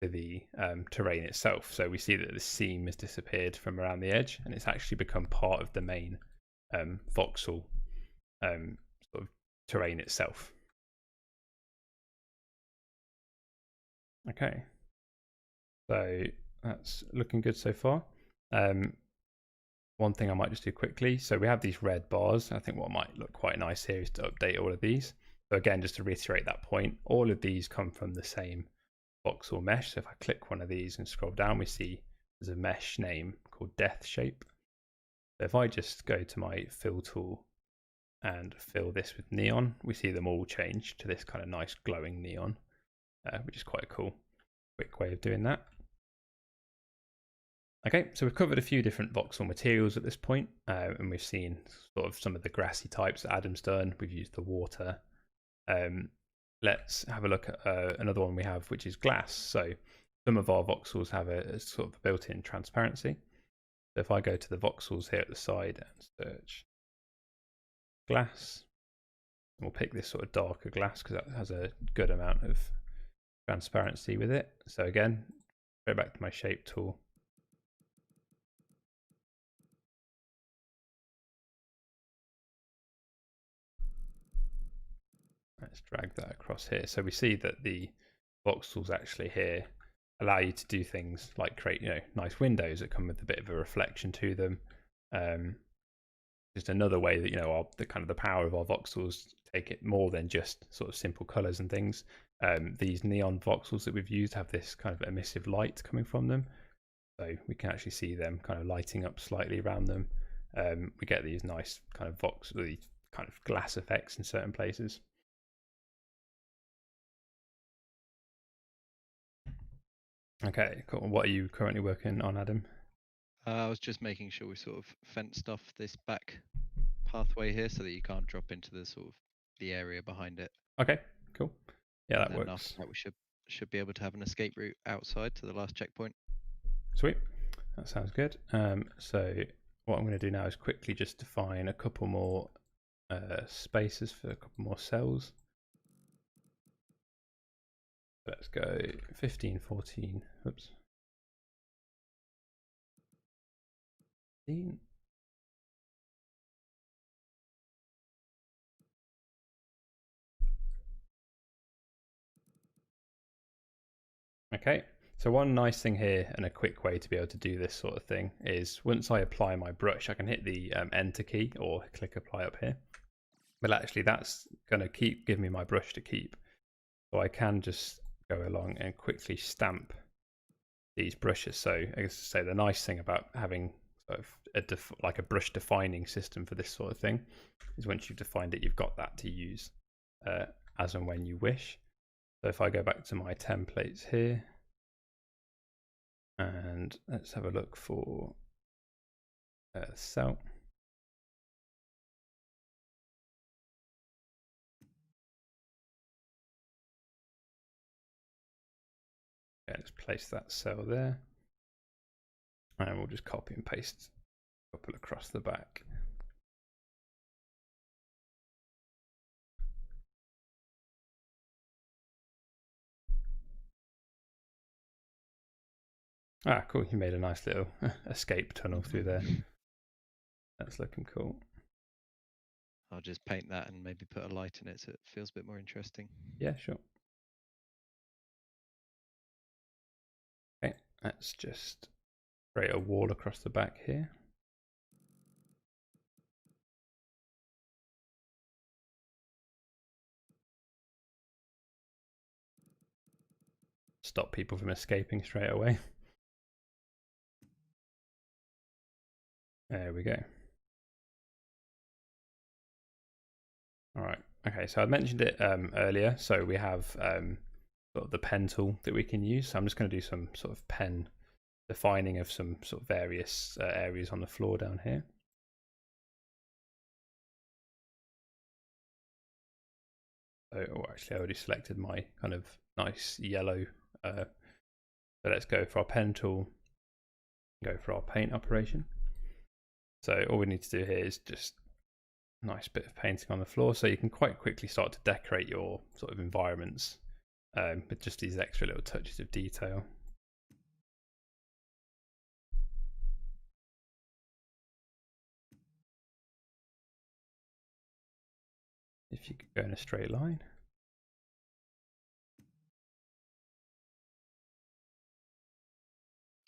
to the terrain itself. So we see that the seam has disappeared from around the edge, and it's actually become part of the main voxel sort of terrain itself. Okay, so that's looking good so far. One thing I might just do quickly, so we have these red bars. I think what might look quite nice here is to update all of these. So again, just to reiterate that point, all of these come from the same voxel mesh. So if I click one of these and scroll down, we see there's a mesh name called Death Shape. So if I just go to my fill tool and fill this with neon, we see them all change to this kind of nice glowing neon, which is quite a cool, quick way of doing that. Okay, so we've covered a few different voxel materials at this point, and we've seen sort of some of the grassy types that Adam's done. We've used the water. Let's have a look at another one we have, which is glass. So some of our voxels have a sort of built-in transparency. So if I go to the voxels here at the side and search glass, and we'll pick this sort of darker glass because that has a good amount of transparency with it. So again, go back to my shape tool. Let's drag that across here. So we see that the voxels actually here allow you to do things like create, nice windows that come with a bit of a reflection to them. Just another way that, the kind of the power of our voxels take it more than just sort of simple colors and things. These neon voxels that we've used have this kind of emissive light coming from them. So we can actually see them kind of lighting up slightly around them. we get these nice kind of these kind of glass effects in certain places. Okay, cool. What are you currently working on, Adam? I was just making sure we sort of fenced off this back pathway here so that you can't drop into the sort of the area behind it. Okay, cool. Yeah, And that then works. after that, we should be able to have an escape route outside to the last checkpoint. Sweet. That sounds good. So what I'm going to do now is quickly just define a couple more spaces for a couple more cells. Let's go 15, 14. Oops. 15. Okay, so one nice thing here and a quick way to be able to do this sort of thing is once I apply my brush, I can hit the enter key or click apply up here. But actually that's going to give me my brush to keep. So I can just go along and quickly stamp these brushes. So I guess to say the nice thing about having sort of like a brush defining system for this sort of thing is once you've defined it, you've got that to use as and when you wish. So if I go back to my templates here, and let's have a look for cell. Okay, let's place that cell there. And we'll just copy and paste a couple across the back. Ah, cool. You made a nice little escape tunnel through there. That's looking cool. I'll just paint that and maybe put a light in it so it feels a bit more interesting. Yeah, sure. Okay, let's just create a wall across the back here. Stop people from escaping straight away. There we go. All right. Okay, so I mentioned it earlier. So we have sort of the pen tool that we can use. So I'm just going to do some sort of pen defining of some sort of various areas on the floor down here. So, actually, I already selected my kind of nice yellow. So let's go for our pen tool, go for our paint operation. So all we need to do here is just a nice bit of painting on the floor. So you can quite quickly start to decorate your sort of environments with just these extra little touches of detail. If you could go in a straight line.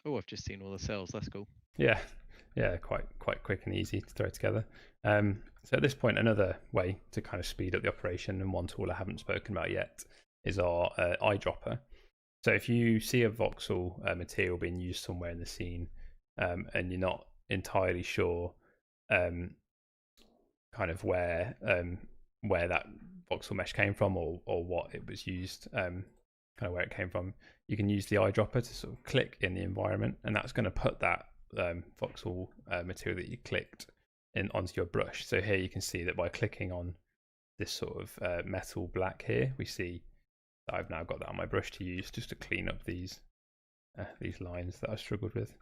Oh, I've just seen all the cells. That's cool. Yeah, quite quick and easy to throw together. So at this point, another way to kind of speed up the operation, and one tool I haven't spoken about yet, is our eyedropper. So if you see a voxel material being used somewhere in the scene, and you're not entirely sure kind of where that voxel mesh came from or what it was used, kind of where it came from, you can use the eyedropper to sort of click in the environment, and that's going to put that voxel material that you clicked in onto your brush. So here you can see that by clicking on this sort of metal black here, we see that I've now got that on my brush to use just to clean up these lines that I've struggled with.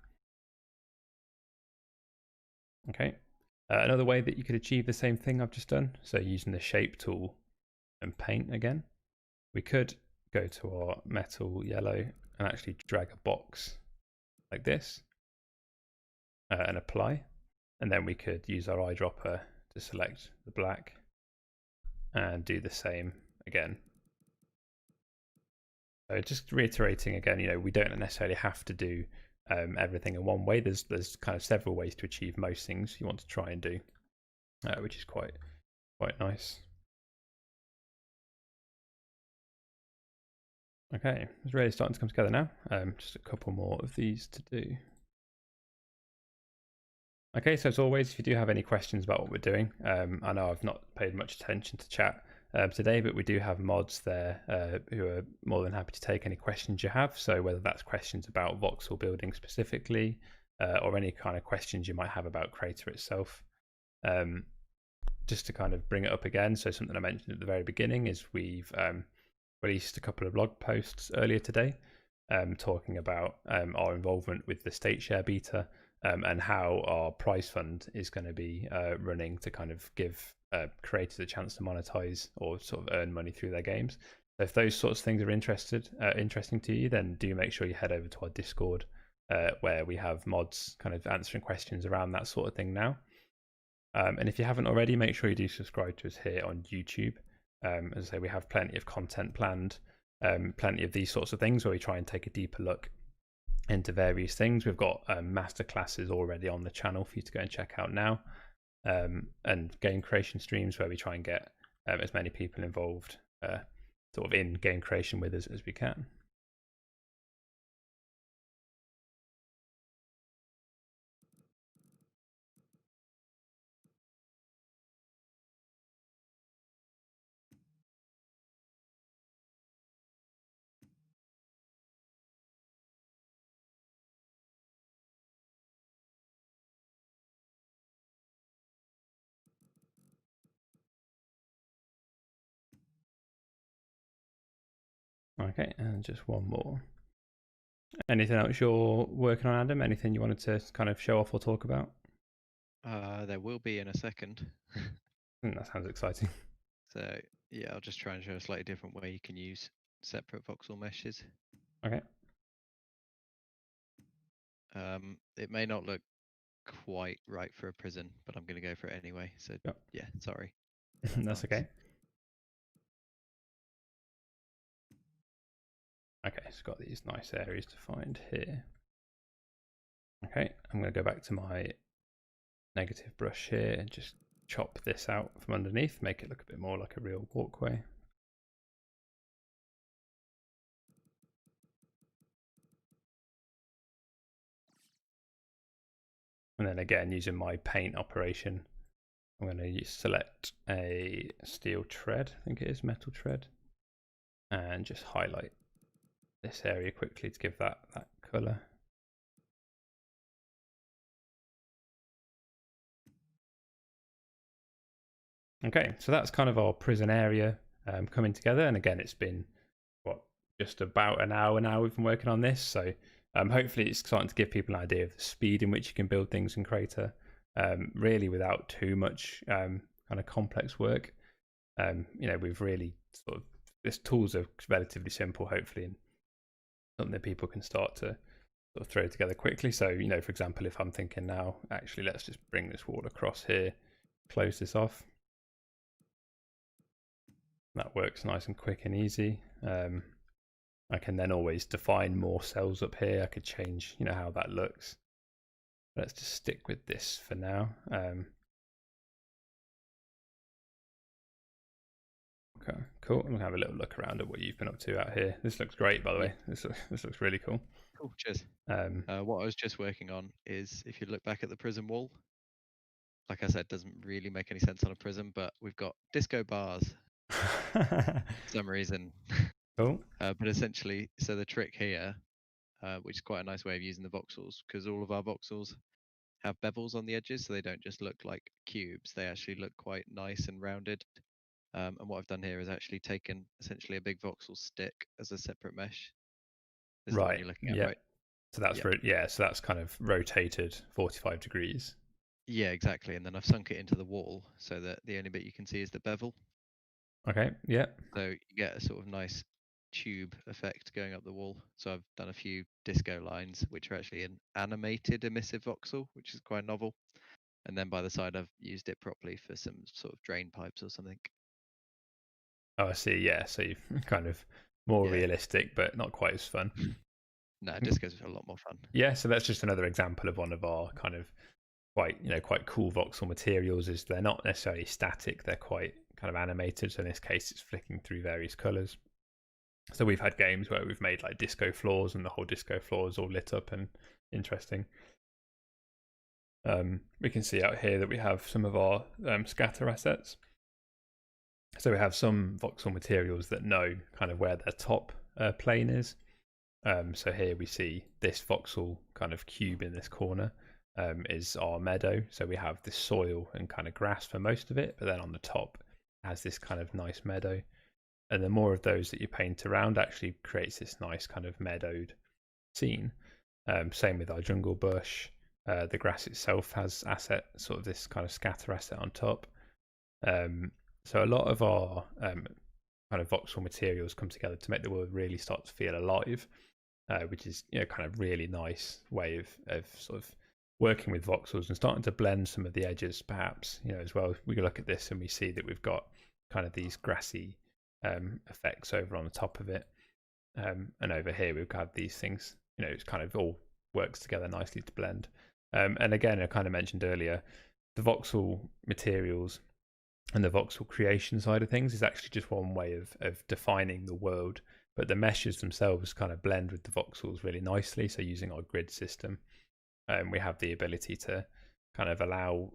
Okay. Another way that you could achieve the same thing I've just done, so using the shape tool and paint again, we could go to our metal yellow and actually drag a box like this and apply, and then we could use our eyedropper to select the black and do the same again. So just reiterating again, we don't necessarily have to do everything in one way. There's kind of several ways to achieve most things you want to try and do, which is quite nice. Okay, it's really starting to come together now. Just a couple more of these to do. Okay, so as always, if you do have any questions about what we're doing, I know I've not paid much attention to chat today, but we do have mods there who are more than happy to take any questions you have. So whether that's questions about voxel building specifically, or any kind of questions you might have about Crayta itself. Just to kind of bring it up again, so something I mentioned at the very beginning is we've released a couple of blog posts earlier today talking about our involvement with the state share beta and how our prize fund is going to be running to kind of give creators a chance to monetize or sort of earn money through their games. So if those sorts of things are interesting to you, then do make sure you head over to our Discord where we have mods kind of answering questions around that sort of thing now. And if you haven't already, make sure you do subscribe to us here on YouTube. As I say, we have plenty of content planned, plenty of these sorts of things where we try and take a deeper look into various things. We've got masterclasses already on the channel for you to go and check out now, and game creation streams where we try and get as many people involved sort of in game creation with us as we can. Okay, and just one more. Anything else you're working on, Adam? Anything you wanted to kind of show off or talk about? There will be in a second. That sounds exciting. So yeah, I'll just try and show a slightly different way you can use separate voxel meshes. Okay. It may not look quite right for a prison, but I'm going to go for it anyway. So yep. Yeah, sorry. That's okay. Okay, it's got these nice areas to find here. Okay, I'm going to go back to my negative brush here and just chop this out from underneath, make it look a bit more like a real walkway. And then again, using my paint operation, I'm going to select a steel tread, I think it is metal tread, and just highlight this area quickly to give that colour. Okay, so that's kind of our prison area coming together. And again, it's been just about an hour now we've been working on this. So hopefully it's starting to give people an idea of the speed in which you can build things in Crayta, really without too much kind of complex work. We've really sort of, this tools are relatively simple, hopefully, and something that people can start to sort of throw together quickly. So, for example, if I'm thinking now, actually, let's just bring this wall across here, close this off. That works nice and quick and easy. I can then always define more cells up here. I could change, how that looks. Let's just stick with this for now. Okay, cool. I'm gonna have a little look around at what you've been up to out here. This looks great, by the way. This looks really cool. Cool, cheers. What I was just working on is, if you look back at the prism wall, like I said, doesn't really make any sense on a prism, but we've got disco bars for some reason. Cool. But essentially, so the trick here, which is quite a nice way of using the voxels, because all of our voxels have bevels on the edges, so they don't just look like cubes, they actually look quite nice and rounded. And what I've done here is actually taken essentially a big voxel stick as a separate mesh. This is the one you're looking at, right? So that's so that's kind of rotated 45 degrees. Yeah, exactly. And then I've sunk it into the wall so that the only bit you can see is the bevel. Okay, yeah. So you get a sort of nice tube effect going up the wall. So I've done a few disco lines, which are actually an animated emissive voxel, which is quite novel. And then by the side, I've used it properly for some sort of drain pipes or something. Oh, I see. Yeah, so you've kind of more realistic, but not quite as fun. No, disco's a lot more fun. Yeah, so that's just another example of one of our kind of quite cool voxel materials. Is they're not necessarily static; they're quite kind of animated. So in this case, it's flicking through various colors. So we've had games where we've made like disco floors, and the whole disco floor is all lit up and interesting. We can see out here that we have some of our scatter assets. So we have some voxel materials that know kind of where their top plane is. So here we see this voxel kind of cube in this corner is our meadow. So we have this soil and kind of grass for most of it, but then on the top has this kind of nice meadow. And the more of those that you paint around actually creates this nice kind of meadowed scene. Same with our jungle bush. The grass itself has sort of this kind of scatter asset on top. So a lot of our kind of voxel materials come together to make the world really start to feel alive, which is kind of really nice way of sort of working with voxels and starting to blend some of the edges, perhaps as well. We look at this and we see that we've got kind of these grassy effects over on the top of it, and over here we've got these things. It's kind of all works together nicely to blend. And again, I kind of mentioned earlier, the voxel materials and the voxel creation side of things is actually just one way of defining the world, but the meshes themselves kind of blend with the voxels really nicely. So using our grid system, we have the ability to kind of allow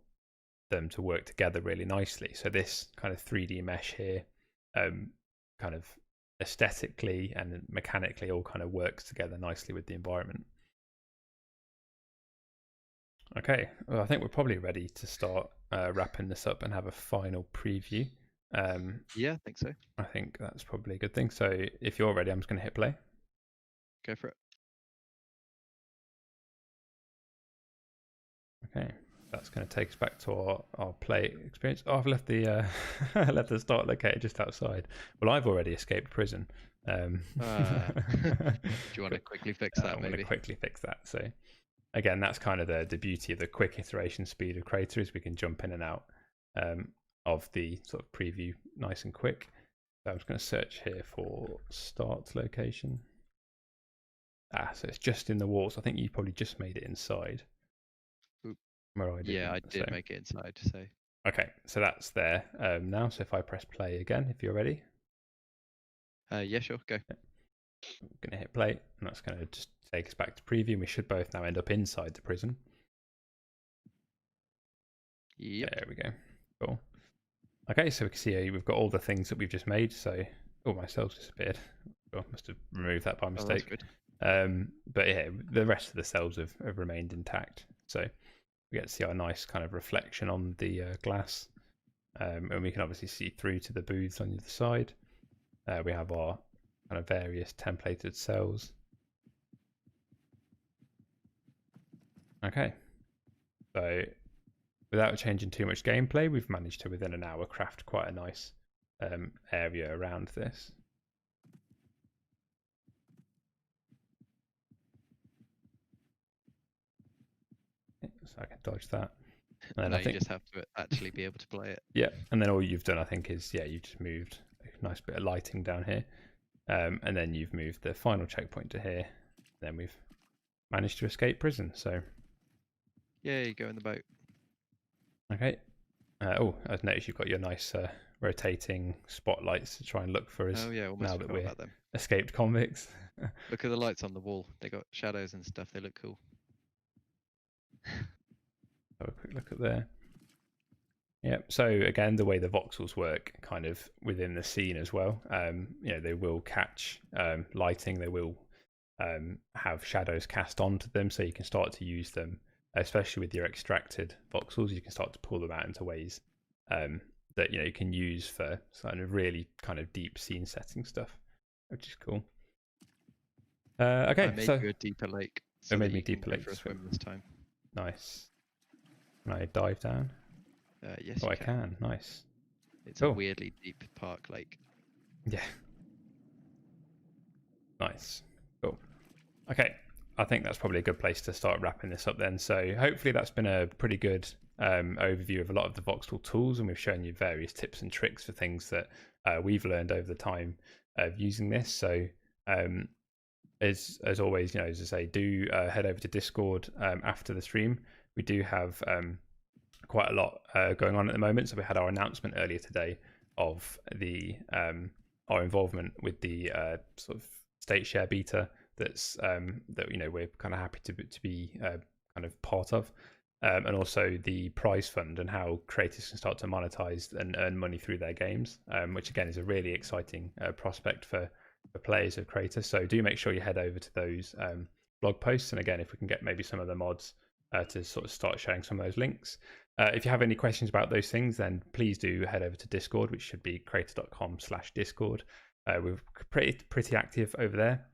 them to work together really nicely. So this kind of 3D mesh here kind of aesthetically and mechanically all kind of works together nicely with the environment. Okay, well, I think we're probably ready to start wrapping this up and have a final preview. Yeah, I think so. I think that's probably a good thing. So if you're ready, I'm just going to hit play. Go for it. Okay, that's going to take us back to our play experience. Oh, I've left the left the start locator just outside. Well, I've already escaped prison. Do you want to quickly fix that? I want to quickly fix that. So again, that's kind of the beauty of the quick iteration speed of Crayta, is we can jump in and out of the sort of preview nice and quick. So I'm just going to search here for start location. So it's just in the walls. I think you probably just made it inside. Yeah, I did make it inside. So okay, so that's there now. So if I press play again, if you're ready. Yeah, sure, go. I'm going to hit play, and that's going to just take us back to preview. And we should both now end up inside the prison. Yep. There we go. Cool. Okay, so we can see we've got all the things that we've just made. So, my cells disappeared. Oh, must have removed that by mistake. But yeah, the rest of the cells have remained intact. So we get to see our nice kind of reflection on the glass. And we can obviously see through to the booths on the other side. We have our kind of various templated cells. Okay, so without changing too much gameplay, we've managed to, within an hour, craft quite a nice area around this. So I can dodge that. And then I think you just have to actually be able to play it. Yeah, and then all you've done, I think, is you just moved a nice bit of lighting down here, and then you've moved the final checkpoint to here. Then we've managed to escape prison. So yeah, you go in the boat. Okay. Oh, I've noticed you've got your nice rotating spotlights to try and look for us. Oh yeah, almost now that forgot we're about them. Escaped convicts. Look at the lights on the wall. They got shadows and stuff. They look cool. Have a quick look at there. Yep. So again, the way the voxels work, kind of within the scene as well. They will catch lighting. They will have shadows cast onto them, so you can start to use them, especially with your extracted voxels. You can start to pull them out into ways that you can use for kind of really kind of deep scene setting stuff, which is cool. Okay, I made you a deeper lake. So made me deeper lake for a swim this time. Nice. Can I dive down? Yes, I can. Nice. It's a weirdly deep park lake. Yeah. Nice. Cool. Okay. I think that's probably a good place to start wrapping this up then. So hopefully that's been a pretty good overview of a lot of the Voxel tools, and we've shown you various tips and tricks for things that we've learned over the time of using this. So as always, as I say, do head over to Discord after the stream. We do have quite a lot going on at the moment. So we had our announcement earlier today of the our involvement with the sort of state share beta that's that we're kind of happy to be kind of part of. and also the prize fund and how creators can start to monetize and earn money through their games, which again is a really exciting prospect for players of Crayta. So do make sure you head over to those blog posts, and again, if we can get maybe some of the mods to sort of start sharing some of those links. If you have any questions about those things, then please do head over to Discord, which should be crayta.com/discord. We're pretty active over there.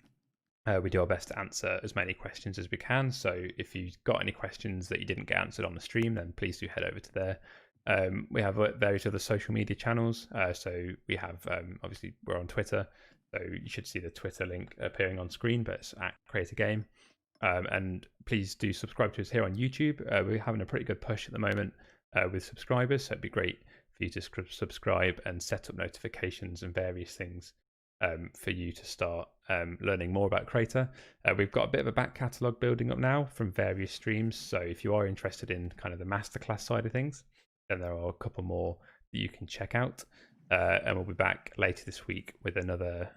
We do our best to answer as many questions as we can. So if you've got any questions that you didn't get answered on the stream, then please do head over to there. We have various other social media channels. So we have, obviously, we're on Twitter. So you should see the Twitter link appearing on screen, but it's at Create a Game. And please do subscribe to us here on YouTube. We're having a pretty good push at the moment with subscribers. So it'd be great for you to subscribe and set up notifications and various things for you to start learning more about Crayta. We've got a bit of a back catalogue building up now from various streams. So if you are interested in kind of the masterclass side of things, then there are a couple more that you can check out. And we'll be back later this week with another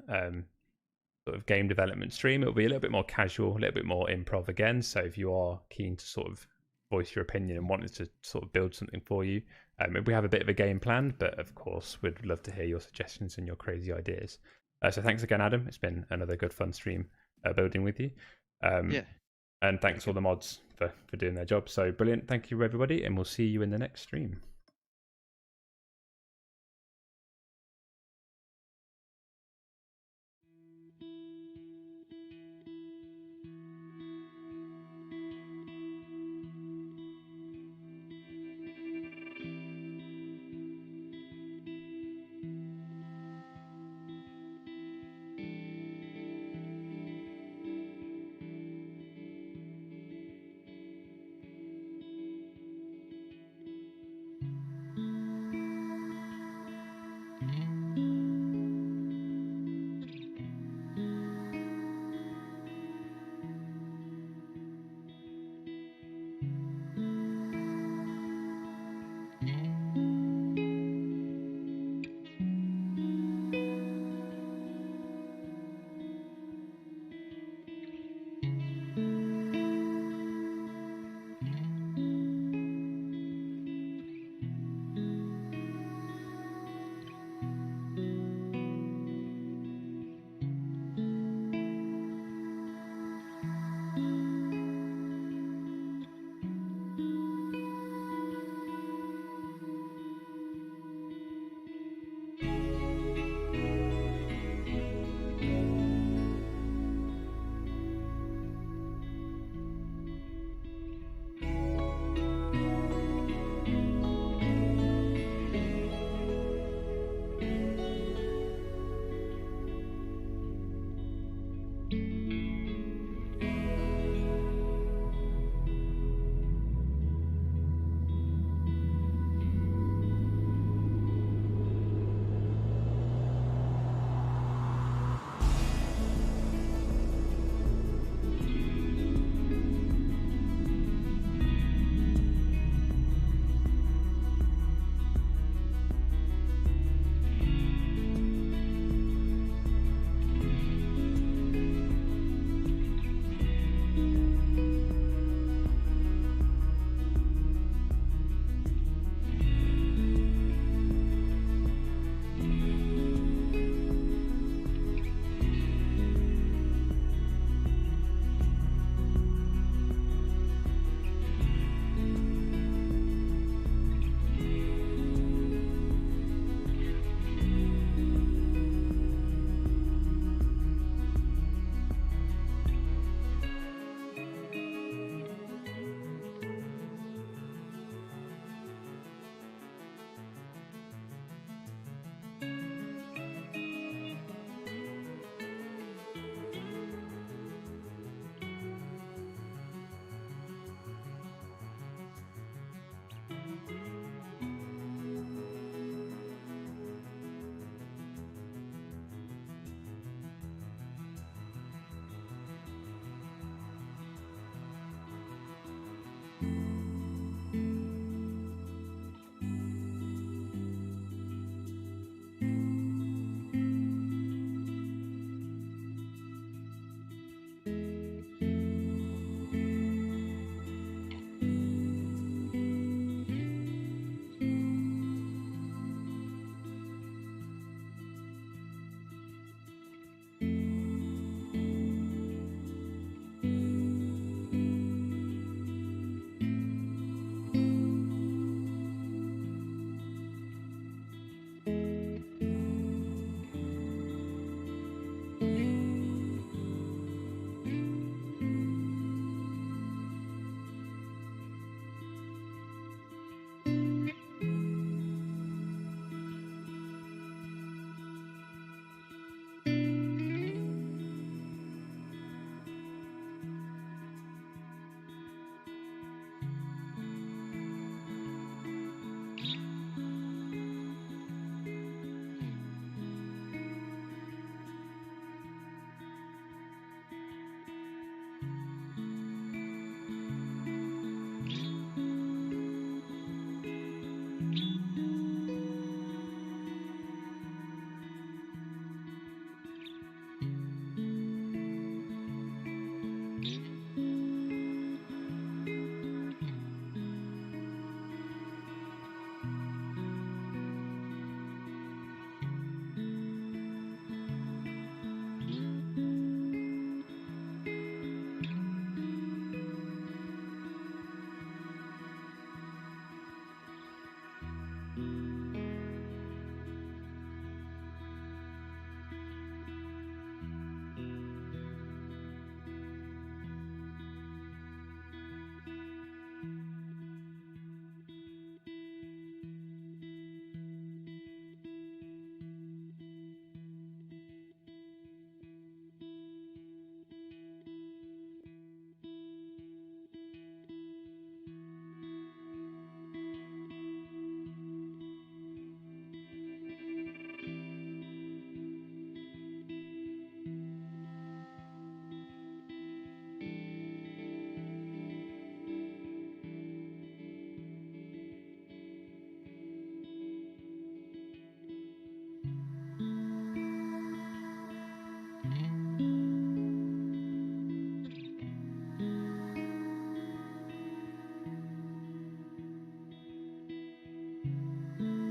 sort of game development stream. It'll be a little bit more casual, a little bit more improv again. So if you are keen to sort of voice your opinion and wanted to sort of build something for you, we have a bit of a game planned, but of course we'd love to hear your suggestions and your crazy ideas. So thanks again, Adam. It's been another good fun stream building with you. Yeah. And thanks all the mods for doing their job. So brilliant. Thank you, everybody. And we'll see you in the next stream.